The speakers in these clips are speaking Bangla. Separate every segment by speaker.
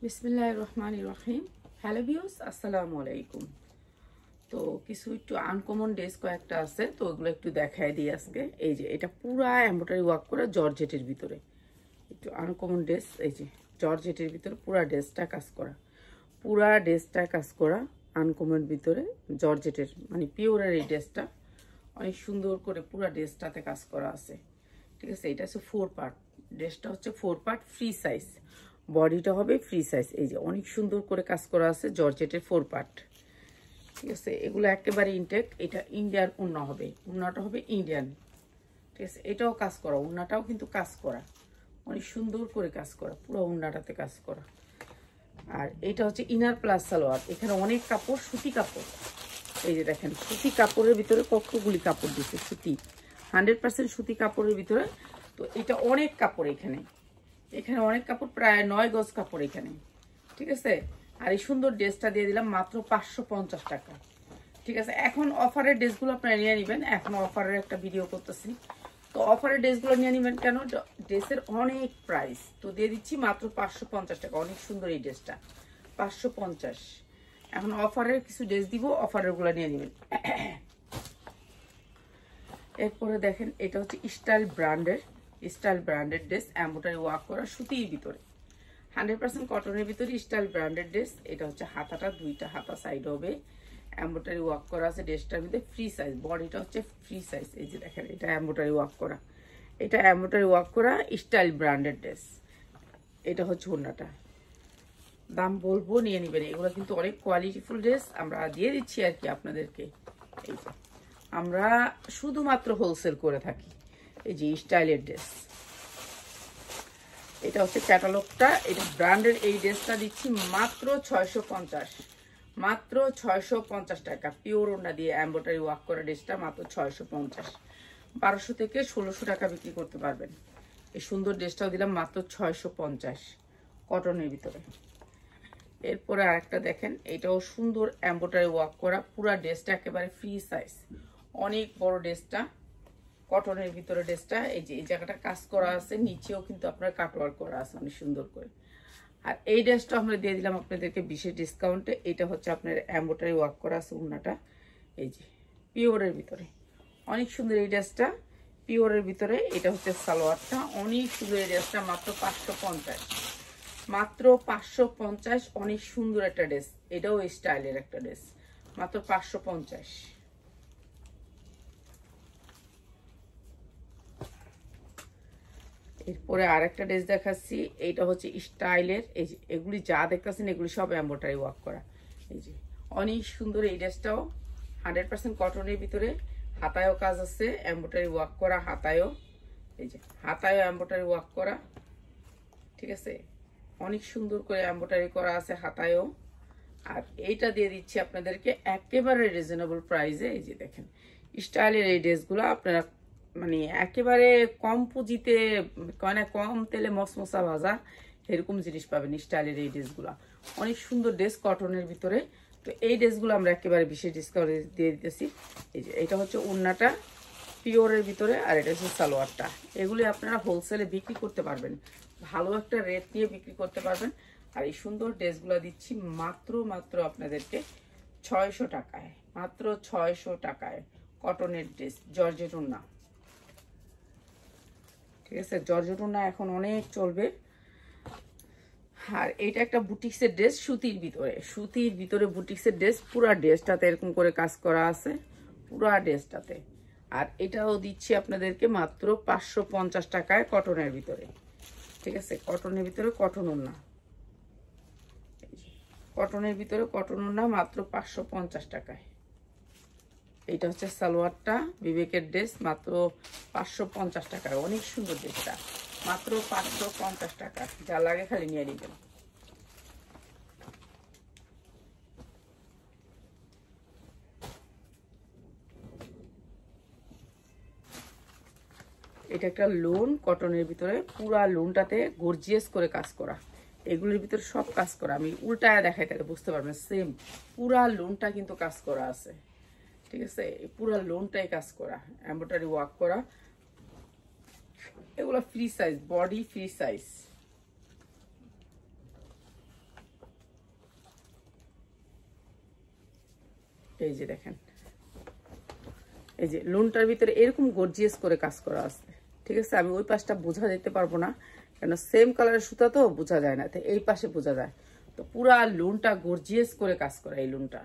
Speaker 1: বিসমিল্লাহির রহমানির রহিম। হ্যালো ভিউয়ার্স, আসসালামু আলাইকুম। তো কিছু একটু আনকমন ড্রেস কয়েকটা আছে, তো ওগুলো একটু দেখায় দিই আজকে। এই যে এটা পুরা এমব্রয়ডারি ওয়ার্ক করা জর্জেটের ভিতরে, একটু আনকমন ড্রেস। এই যে জর্জেটের ভিতরে পুরা ড্রেসটা কাজ করা, পুরা ড্রেসটা কাজ করা আনকমন ভিতরে জর্জেটের, মানে পিওরের এই ড্রেসটা অনেক সুন্দর করে পুরা ড্রেসটাতে কাজ করা আছে। ঠিক আছে, এটা হচ্ছে 4 পার্ট, ড্রেসটা হচ্ছে 4 পার্ট, ফ্রি সাইজ, বডিটা হবে ফ্রি সাইজ। এই যে অনেক সুন্দর করে কাজ করা আছে জর্জেটের 4 পার্ট। ঠিক আছে, এগুলো একেবারে ইনটেক। এটা ইন্ডিয়ান ওড়না হবে, ওড়নাটা হবে ইন্ডিয়ান। ঠিক আছে, এটাও কাজ করা, ওড়নাটাও কিন্তু কাজ করা, অনেক সুন্দর করে কাজ করা, পুরো ওড়নাটাতে কাজ করা। আর এটা হচ্ছে ইনার প্লাস সালোয়ার। এখানে অনেক কাপড়, সুতি কাপড়। এই যে দেখেন সুতি কাপড়ের ভিতরে কতগুলি কাপড় দিচ্ছে, সুতি 100% সুতি কাপড়ের ভিতরে। তো এটা অনেক কাপড়, এখানে এখানে অনেক কাপড়, প্রায় 9 গজ কাপড় এখানে। ঠিক আছে, আর এই সুন্দর ড্রেসটা দিয়ে দিলাম মাত্র 550 টাকা। ঠিক আছে, এখন অফারের ড্রেসগুলো আপনারা নিয়ে নেবেন, এখন অফারের একটা ভিডিও করতেছি। তো অফারের ড্রেসগুলো নিয়ে নেবেন কেন, ড্রেসের অনেক প্রাইস, তো দিয়ে দিচ্ছি মাত্র 550 টাকা। অনেক সুন্দর এই ড্রেসটা, 550। এখন অফারের কিছু ড্রেস দিব, অফারেরগুলো নিয়ে নেবেন। এরপরে দেখেন এটা হচ্ছে স্টাইল ব্র্যান্ডের ড্রেস, এমব্রয়ডারি ওয়ার্ক করা সুতির ভিতরে, 100% কটনের ভিতরে স্টাইল ব্র্যান্ডেড ড্রেস। এটা হচ্ছে হাতাটা, দুইটা হাতা সাইড হবে, এমব্রয়ডারি ওয়ার্ক করা আছে ড্রেসটার ভিতরে, ফ্রি সাইজ, বডিটা হচ্ছে ফ্রি সাইজ। এই যে দেখেন এটা এমব্রয়ডারি ওয়ার্ক করা, এটা এমব্রয়ডারি ওয়ার্ক করা স্টাইল ব্র্যান্ডেড ড্রেস। এটা হচ্ছে ওড়নাটা, দাম বলবো, নিয়ে নেবেন। এগুলো কিন্তু অনেক কোয়ালিটিফুল ড্রেস, আমরা দিয়ে দিচ্ছি আর কি আপনাদেরকে। এই যে আমরা শুধুমাত্র হোলসেল করে থাকি। এই যে স্টাইলের ড্রেস, এটা হচ্ছে ক্যাটালগটা, এটা ব্র্যান্ডের। এই ড্রেসটা দিচ্ছি মাত্র 650, মাত্র 650 টাকা। পিওর ওড়না দিয়ে এমব্রয়ডারি ওয়ার্ক করা ড্রেসটা মাত্র 650, 1200 থেকে 1600 টাকা বিক্রি করতে পারবেন। এই সুন্দর ড্রেসটাও দিলাম মাত্র 650 কটনের ভিতরে। এরপরে আরেকটা দেখেন, এটাও সুন্দর এমব্রয়ডারি ওয়ার্ক করা, পুরা ড্রেসটা একেবারে ফ্রি সাইজ, অনেক বড় ড্রেসটা, কটনের ভিতরে ড্রেসটা। এই যে এই জায়গাটা কাজ করা আছে, নিচেও কিন্তু আপনার কাটওয়ার্ক করা আছে অনেক সুন্দর করে। আর এই ড্রেসটা আমরা দিয়ে দিলাম আপনাদেরকে বিশেষ ডিসকাউন্টে। এটা হচ্ছে আপনার এমব্রয়ডারি ওয়ার্ক করা আছে ওড়নাটা, এই যে পিওরের ভিতরে, অনেক সুন্দর এই ড্রেসটা, পিওরের ভিতরে। এটা হচ্ছে সালোয়ারটা, অনেক সুন্দর এই ড্রেসটা, মাত্র 550, মাত্র 550। অনেক সুন্দর একটা ড্রেস, এটাও স্টাইলের একটা ড্রেস, মাত্র 550। এরপরে আরেকটা ড্রেস দেখাচ্ছি, এইটা হচ্ছে স্টাইলের। এই যে এগুলি যা দেখতেছেন এগুলি সব এমব্রয়ডারি ওয়ার্ক করা। এই যে অনেক সুন্দর এই ড্রেসটাও, 100% কটনের ভিতরে, হাতায়ও কাজ আছে এমব্রয়ডারি ওয়ার্ক করা, হাতায়ও, এই যে হাতায়ও এমব্রয়ডারি ওয়ার্ক করা। ঠিক আছে, অনেক সুন্দর করে এমব্রয়ডারি করা আছে হাতায়ও। আর এইটা দিয়ে দিচ্ছি আপনাদেরকে একেবারে রিজনেবল প্রাইসে। এই যে দেখেন স্টাইলের এই ড্রেসগুলো আপনারা মানে একেবারে কম পুঁজিতে, মানে কম তেলে মশমশা ভাজা, এরকম জিনিস পাবেন স্টাইলের এই ড্রেসগুলো। অনেক সুন্দর ড্রেস কটনের ভিতরে। তো এই ড্রেসগুলো আমরা একেবারে বিশেষ ডিসকাউন্টে দিয়ে দিতেছি। এই যে এটা হচ্ছে ওড়নাটা পিওরের ভিতরে, আর এটা হচ্ছে সালোয়ারটা। এগুলি আপনারা হোলসেলে বিক্রি করতে পারবেন, ভালো একটা রেট নিয়ে বিক্রি করতে পারবেন। আর এই সুন্দর ড্রেসগুলো দিচ্ছি মাত্র আপনাদেরকে 600 টাকায়, মাত্র 600 টাকায়। কটনের ড্রেস, জর্জেট ওড়না। ঠিক আছে, জর্জেট ওড়না এখন অনেক চলবে। আর এটা একটা বুটিক্সের ড্রেস, সুতির ভিতরে বুটিক্সের ড্রেস, পুরা ড্রেসটাতে এরকম করে কাজ করা আছে, পুরা ড্রেসটাতে। আর এটাও দিচ্ছি আপনাদেরকে মাত্র 550 টাকায় কটনের ভিতরে। ঠিক আছে, কটনের ভিতরে কটন ওড়না, কটনের ভিতরে কটন ওড়না, মাত্র 550 টাকায়। এইটা হচ্ছে সালোয়ারটা, বিবেকের ড্রেস, মাত্র 550 টাকায়। অনেক সুন্দর ড্রেসটা, মাত্র 550 টাকা। যা লাগে খালি নিয়ে নেবেন। এটা একটা লোন কটনের ভিতরে, পুরা লোনটাতে গর্জিয়াস করে কাজ করা, এগুলোর ভিতরে সব কাজ করা। আমি উল্টায় দেখাই তাহলে বুঝতে পারবেন, সেম পুরা লোনটা কিন্তু কাজ করা আছে। ঠিক আছে, পুরা লোনটাই কাজ করা, এমব্রয়ডারি ওয়ার্ক করা। এগুলো free size, body free size. এই যে দেখেন, এই যে লোনটার ভিতরে এরকম গর্জিয়াস করে কাজ করা আছে। ঠিক আছে, আমি ওই পাশটা বোঝা যেতে পারবো না, কেন সেম কালারের সুতা তো বোঝা যায় না, তো এই পাশে বোঝা যায়। তো পুরা লোনটা গর্জিয়াস করে কাজ করা এই লোনটা।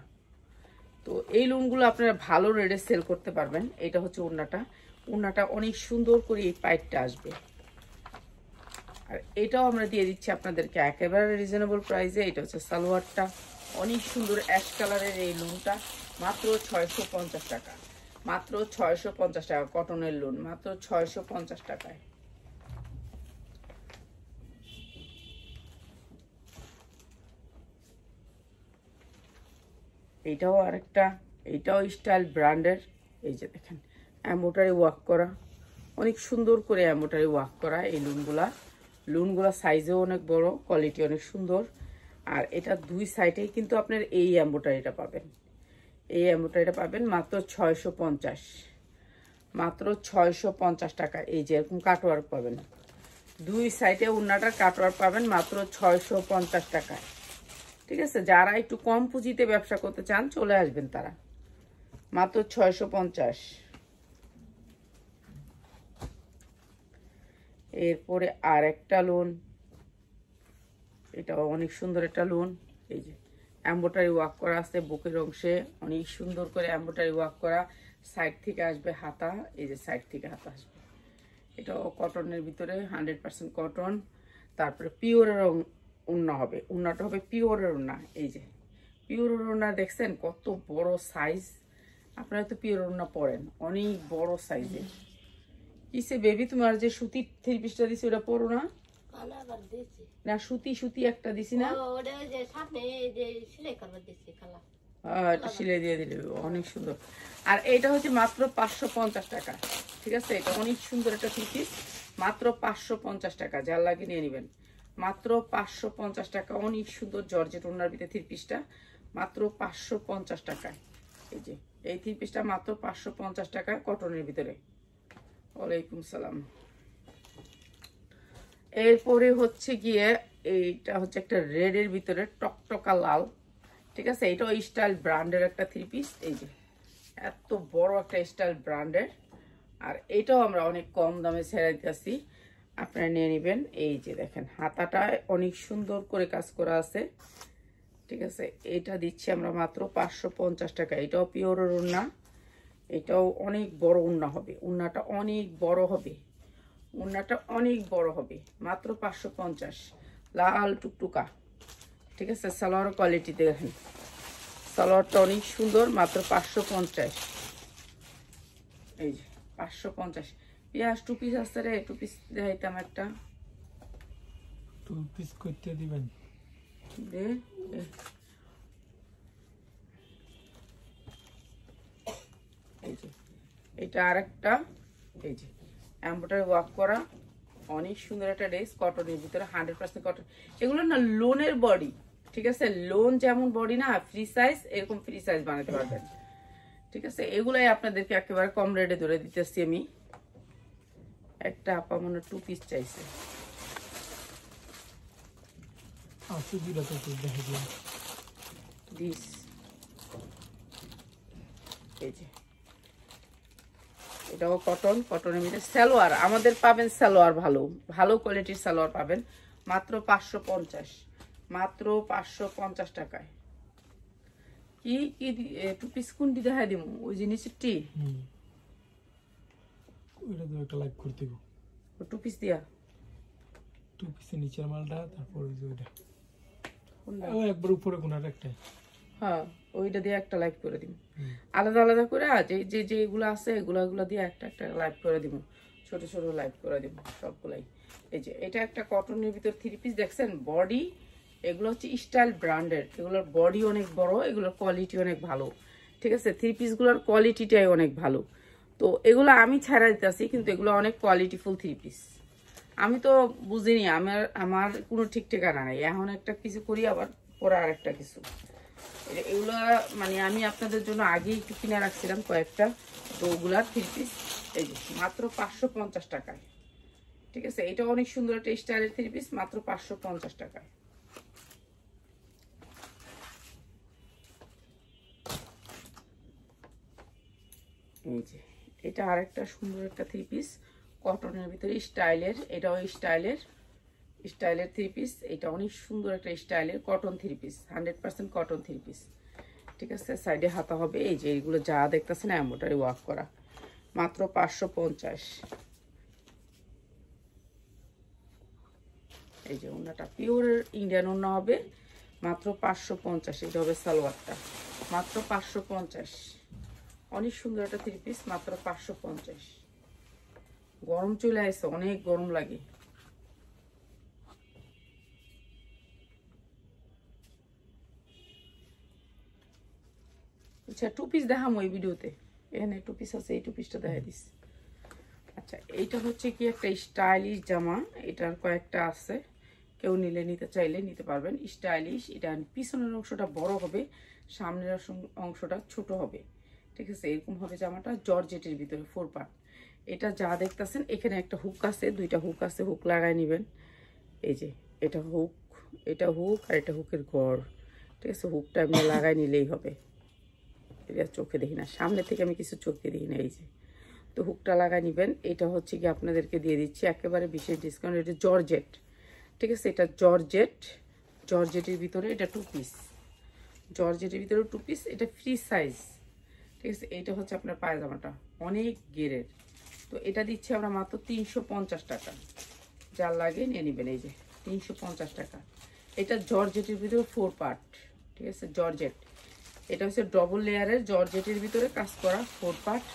Speaker 1: তো এই লোনগুলো আপনারা ভালো রেটে সেল করতে পারবেন। এটা হচ্ছে ওড়নাটা, ওড়নাটা অনেক সুন্দর করে এই পাইপটা আসবে। আর এটাও আমরা দিয়ে দিচ্ছি আপনাদেরকে একেবারে রিজনেবল প্রাইসে। এটা হচ্ছে সালোয়ারটা, অনেক সুন্দর অ্যাশ কালারের এই লোনটা, মাত্র 650 টাকা, মাত্র 650 টাকা। কটনের লোন মাত্র 650 টাকায়। এইটাও আরেকটা, এইটাও স্টাইল ব্র্যান্ডের। এই যে দেখেন এমব্রয়ডারি ওয়ার্ক করা, অনেক সুন্দর করে এমব্রয়ডারি ওয়ার্ক করা এই লোনগুলা সাইজেও অনেক বড়, কোয়ালিটি অনেক সুন্দর। আর এটা দুই সাইডেই কিন্তু আপনার এই এমব্রয়ডারিটা পাবেন, এই এমব্রয়ডারিটা পাবেন মাত্র 650, মাত্র 650 টাকা। এই যে এরকম কাটওয়ার্ক পাবেন, দুই সাইডে ওড়নাটার কাটওয়ার্ক পাবেন মাত্র 650 টাকায়। ঠিক আছে, যারা একটু কম পুঁজিতে ব্যবসা করতে চান চলে আসবেন তারা, মাত্র 650। এরপরে আর একটা লোন, এটাও অনেক সুন্দর একটা লোন। এই যে এমব্রয়ডারি ওয়ার্ক করা আছে বুকের অংশে, অনেক সুন্দর করে এমব্রয়ডারি ওয়ার্ক করা। সাইড থেকে আসবে হাতা, এই যে সাইড থেকে হাতা আসবে। এটাও কটনের ভিতরে 100% কটন। তারপরে পিওরের ওড়না হবে, ওড়নাটা হবে পিওরের ওড়না। এই যে পিওরের ওড়না দেখছেন কত বড় সাইজ, আপনারা তো পিওর ওড়না পরেন, অনেক বড় সাইজের। কিসে বেবি তোমার যে সুতির 3 পিসটা দিছি ওটা পরো না? না সুতি একটা দিছি না, এটা সিলাই দিয়ে দিলে অনেক সুন্দর। আর এটা হচ্ছে মাত্র 550 টাকা। ঠিক আছে, এটা অনেক সুন্দর একটা 3 পিস, মাত্র 550 টাকা। যার লাগে নিয়ে নেবেন, মাত্র 550 টাকা। অনেক সুন্দর জর্জেট ওড়নার ভিতরে 3 পিসটা মাত্র 550 টাকা। এই যে এই 3 পিসটা মাত্র 550 টাকা কটনের ভিতরে। ওয়ালাইকুম সালাম। এরপরে হচ্ছে গিয়ে এইটা হচ্ছে একটা রেডের ভিতরে টকটকা লাল। ঠিক আছে, এটাও স্টাইল ব্র্যান্ডের একটা 3 পিস। এই যে এত বড় একটা স্টাইল ব্র্যান্ডের, আর এটাও আমরা অনেক কম দামে ছেড়ে দিতেছি, আপনারা নিয়ে নেবেন। এই যে দেখেন হাতাটা অনেক সুন্দর করে কাজ করা আছে। ঠিক আছে, এটা দিচ্ছি আমরা মাত্র 550 টাকা। এটাও পিওরের ওড়না, এটাও অনেক বড় ওড়না হবে, ওড়নাটা অনেক বড় হবে, ওড়নাটা অনেক বড় হবে, মাত্র 550। লাল টুকটুকা। ঠিক আছে, সালোয়ার কোয়ালিটি দেখেন, সালোয়ারটা অনেক সুন্দর, মাত্র 550। এই যে 550। পেঁয়াজ 2 পিস আছে রে, 2 পিস দেখাইতাম একটা,
Speaker 2: 2 পিস করতে দিবেন
Speaker 1: দে। এই যে এটা আরেকটা, এই যে এমব্রয়ডারি ওয়ার্ক করা অনেক সুন্দর একটা ড্রেস, কটনের ভিতরে 100% কটন। এগুলো না লোনের বডি। ঠিক আছে, লোন যেমন বডি না ফ্রি সাইজ, এরকম ফ্রি সাইজ বানাতে পারবেন। ঠিক আছে, এগুলাই আপনাদেরকে একেবারে কম রেটে ধরে দিতেছি আমি। একটা আপা মনে 2 পিস চাইছে,
Speaker 2: আছে দুটো তো দেখে দিন
Speaker 1: দিস। এই যে এটাও কটন, কটনের মধ্যে সালোয়ার আমাদের পাবেন, সালোয়ার ভালো ভালো কোয়ালিটির সালোয়ার পাবেন মাত্র 550, মাত্র 550 টাকায়। কি কি 2 পিস কোনটি দেখা দিব? ওই জিনিসটি
Speaker 2: ওইটা তো একটা লাইক করতে গো,
Speaker 1: 2 পিস দিয়া
Speaker 2: 2 পিসের নিচের মালটা, তারপর ওই যে ওইটা
Speaker 1: কোনটা?
Speaker 2: ও একবার উপরে কোনার একটা,
Speaker 1: হ্যাঁ ওইটা দিয়ে একটা লাইভ করে দিব, আলাদা আলাদা করে যে যেগুলো আছে এগুলা দিয়ে একটা একটা লাইভ করে দিব, ছোট ছোট লাইভ করে দিব সবগুলাই। এই যে এটা একটা কটনের ভিতর 3 পিস দেখছেন, বডি এগুলো হচ্ছে স্টাইল ব্র্যান্ডের, এগুলোর বডি অনেক বড়, এগুলোর কোয়ালিটি অনেক ভালো। ঠিক আছে, 3 পিসগুলোর কোয়ালিটিটাই অনেক ভালো। তো এগুলো আমি ছাড়া দিতেছি, কিন্তু এগুলো অনেক কোয়ালিটিফুল 3 পিস। আমি তো বুঝিনি, আমার কোনো ঠিক ঠিকানা নাই, এখন একটা কিছু করি আবার পরে আর একটা কিছু। এগুলো মানে আমি আপনাদের জন্য আগে একটু কিনে রাখছিলাম কয়েকটা, তো ওগুলার 3 পিস এই যে মাত্র 550 টাকায়। ঠিক আছে, এটা অনেক সুন্দর একটা স্টাইলের 3 পিস, মাত্র 550 টাকায়। এই যে এটা আরেকটা সুন্দর একটা থ্রি পিস কটনের ভিতরে স্টাইলের, এটাও স্টাইলের থ্রি পিস। এটা অনেক সুন্দর একটা স্টাইলের cotton three piece, 100% cotton three piece. ঠিক আছে, সাইডে হাতা হবে। এই যে এইগুলো যা দেখতেছেন এমব্রয়ডারি ওয়ার্ক করা, মাত্র 550। এই যে ওনাটা পিওর ইন্ডিয়ান ওনা হবে, মাত্র 550। এটা হবে সালোয়ারটা, মাত্র 550। অনেক সুন্দর একটা থ্রি পিস, মাত্র 550। গরম চলে আসছে, অনেক গরম লাগে। আচ্ছা, টু পিস দেখাম ওই ভিডিওতে, এখানে টু পিস আছে, এই টু পিসটা দেখা দিস। আচ্ছা, এইটা হচ্ছে কি একটা স্টাইলিশ জামা, এটার কয়েকটা আছে, কেউ নিতে চাইলে নিতে পারবেন। স্টাইলিশ, এটা পিছনের অংশটা বড় হবে, সামনের অংশটা ছোট হবে। ঠিক আছে, এরকম হবে জামাটা, জর্জেটের ভিতরে 4 পার্ট। এটা যা দেখতেছেন এখানে একটা হুক আছে, দুইটা হুক আছে, হুক লাগাই নেবেন। এই যে এটা হুক আর এটা হুকের গড়। ঠিক আছে, হুকটা এমনি লাগাই নিলেই হবে। এটা চোখে দেখি না, সামনে থেকে আমি কিছু চোখে দেখি না। এই যে তো হুকটা লাগাই নেবেন। এটা হচ্ছে কি আপনাদেরকে দিয়ে দিচ্ছি একেবারে বিশেষ ডিসকাউন্ট। এটা জর্জেট, ঠিক আছে, এটা জর্জেটের ভিতরে এটা 2 পিস, জর্জেটের ভিতরে 2 পিস, এটা ফ্রি সাইজ। ঠিক আছে, এটা হচ্ছে আপনার পায়জামাটা, অনেক গেরের। তো এটা দিচ্ছি আমরা মাত্র 350 টাকা। যার লাগে নিয়ে নেবেন। এই যে 350 টাকা। এটা জর্জেটের ভিতরে 4 পার্ট। ঠিক আছে, জর্জেট, এটা হচ্ছে ডবল লেয়ারের জর্জেটের ভিতরে কাজ করা 4 পার্ট,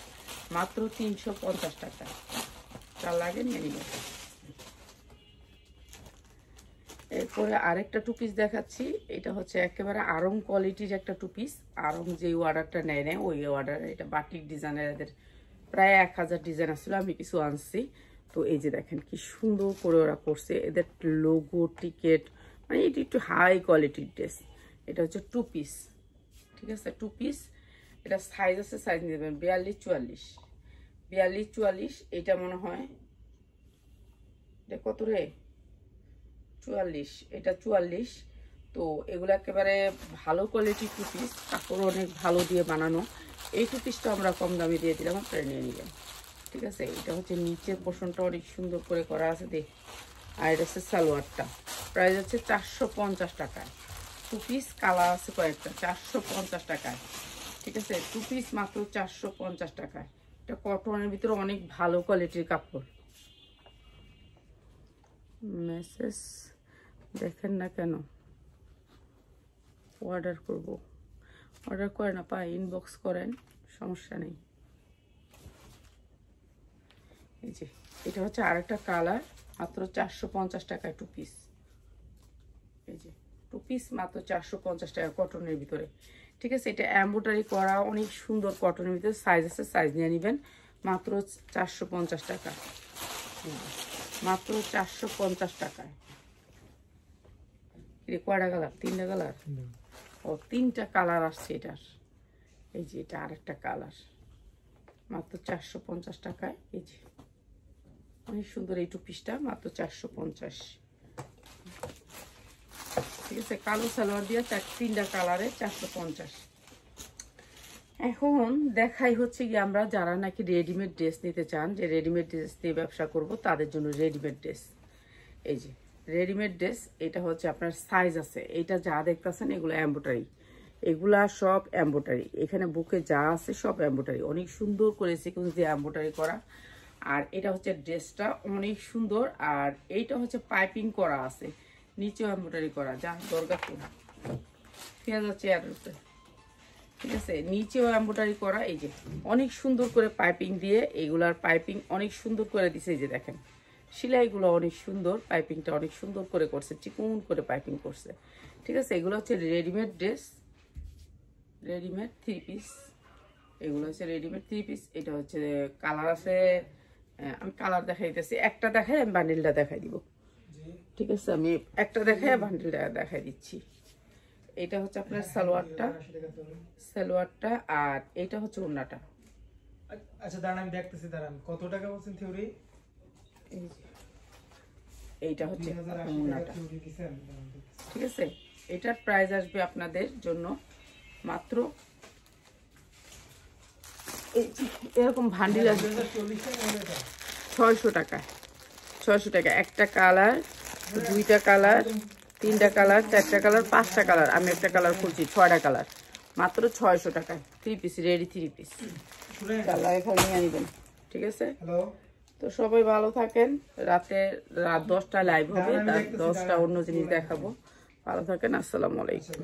Speaker 1: মাত্র 350 টাকা। যার লাগে নিয়ে নেবেন। এরপরে আরেকটা টু পিস দেখাচ্ছি। এটা হচ্ছে একেবারে আরং কোয়ালিটির একটা টু পিস। আরং যে অর্ডারটা নেয় ওই অর্ডার। এটা বাটিক ডিজাইনের, এদের প্রায় 1000 ডিজাইন আসলে, আমি কিছু আনছি। তো এই যে দেখেন কি সুন্দর করে ওরা করছে, এদের লোগো টিকেট, মানে এটি একটু হাই কোয়ালিটির ড্রেস। এটা হচ্ছে 2 পিস। ঠিক আছে, 2 পিস। এটা সাইজ আছে, সাইজ নিয়ে দেবেন 42-44। এটা মনে হয় এটা কত রে, 44। এটা 44। তো এগুলো একেবারে ভালো কোয়ালিটির টু পিস, কাপড় অনেক ভালো দিয়ে বানানো। এই টু পিসটা আমরা কম দামে দিয়ে দিলাম, আপনারা নিয়ে নেবেন। ঠিক আছে, এটা হচ্ছে নিচের পোর্শনটা অনেক সুন্দর করে করা আছে দেখ। আর এটা হচ্ছে সালোয়ারটা, প্রাইস হচ্ছে 450 টাকায়। টু পিস কালার আছে কয়েকটা, 450 টাকায়। ঠিক আছে, টু পিস মাত্র 450 টাকায়। এটা কটনের ভিতরে অনেক ভালো কোয়ালিটির কাপড়। মেসেজ দেখেন না কেন, অর্ডার করব, অর্ডার করে না পাই, ইনবক্স করেন, সমস্যা নেই। এই যে এটা হচ্ছে আরেকটা কালার, মাত্র 450 টাকায় 2 পিস। এই যে 2 পিস মাত্র 450 টাকা কটনের ভিতরে। ঠিক আছে, এটা এমব্রয়ডারি করা অনেক সুন্দর কটনের ভিতরে, সাইজ আছে, সাইজ নিয়ে নেবেন, মাত্র 450 টাকা, মাত্র 450 টাকায়। কয়টা কালার, 3টা কালার, ও 3টা কালার আসছে এটার। এই যে এটা আরেকটা কালার, মাত্র 450 টাকায়। এই যে অনেক সুন্দর এই টু পিসটা, মাত্র 450। ঠিক আছে, কালো সালোয়ার দিয়ে 3টা কালারে 450। এখন দেখাই হচ্ছে কি আমরা যারা নাকি রেডিমেড ড্রেস নিতে চান, যে রেডিমেড ড্রেস দিয়ে ব্যবসা করব, তাদের জন্য রেডিমেড ড্রেস। এই যে রেডিমেড ড্রেস, এটা হচ্ছে আপনার সাইজ আছে। এটা যা দেখতেছেন এগুলো এমব্রয়ডারি, এগুলা সব এমব্রয়ডারি। এখানে বুকে যা আছে সব এমব্রয়ডারি, অনেক সুন্দর করে সিকোয়েন্স দিয়ে এমব্রয়ডারি করা। আর এটা হচ্ছে ড্রেসটা অনেক সুন্দর। আর এইটা হচ্ছে পাইপিং করা আছে, নিচেও এমব্রয়ডারি করা, যা দরকার পেঁয়াজ যাচ্ছে আর উপরে। ঠিক আছে, নিচেও এমব্রয়ডারি করা। এই যে অনেক সুন্দর করে পাইপিং দিয়ে, এগুলার পাইপিং অনেক সুন্দর করে দিছে। এই যে দেখেন সেলাইগুলো অনেক সুন্দর, পাইপিংটা অনেক সুন্দর করে করছে, চিকন করে পাইপিং করছে। ঠিক আছে, এগুলো হচ্ছে রেডিমেড ড্রেস, রেডিমেড 3 পিস। এগুলো হচ্ছে রেডিমেড 3 পিস। এটা হচ্ছে কালার আছে, আমি কালার দেখাই দিতেছি, একটা দেখাই আমি বান্ডিলটা দেখাই দিব। ঠিক আছে, আমি একটা দেখাই বান্ডিলটা দেখাই দিচ্ছি। এটা হচ্ছে আপনার সালোয়ারটা আর এটা হচ্ছে ওড়নাটা।
Speaker 2: আচ্ছা দাঁড়ান, আমি দেখতেছি, দাঁড়ান, কত টাকা বলছেন থিওরি?
Speaker 1: এইটা হচ্ছে ওড়নাটা। ঠিক আছে, এটার প্রাইস আসবে আপনাদের জন্য মাত্র এরকম ভান্ডিল আছে 600 টাকা, 600 টাকা। একটা কালার, দুইটা কালার, তিনটা কালার, চারটা কালার, পাঁচটা কালার, আমি একটা কালার খুলছি, 6টা কালার, মাত্র 600 টাকায় 3 পিস, রেডি 3 পিস। কালার এখানে নিয়ে নিবেন, ঠিক আছে? তো সবাই ভালো থাকেন। রাত 10টায় লাইভ হবে, রাত 10টা অন্য জিনিস দেখাবো। ভালো থাকেন, আসসালামু আলাইকুম।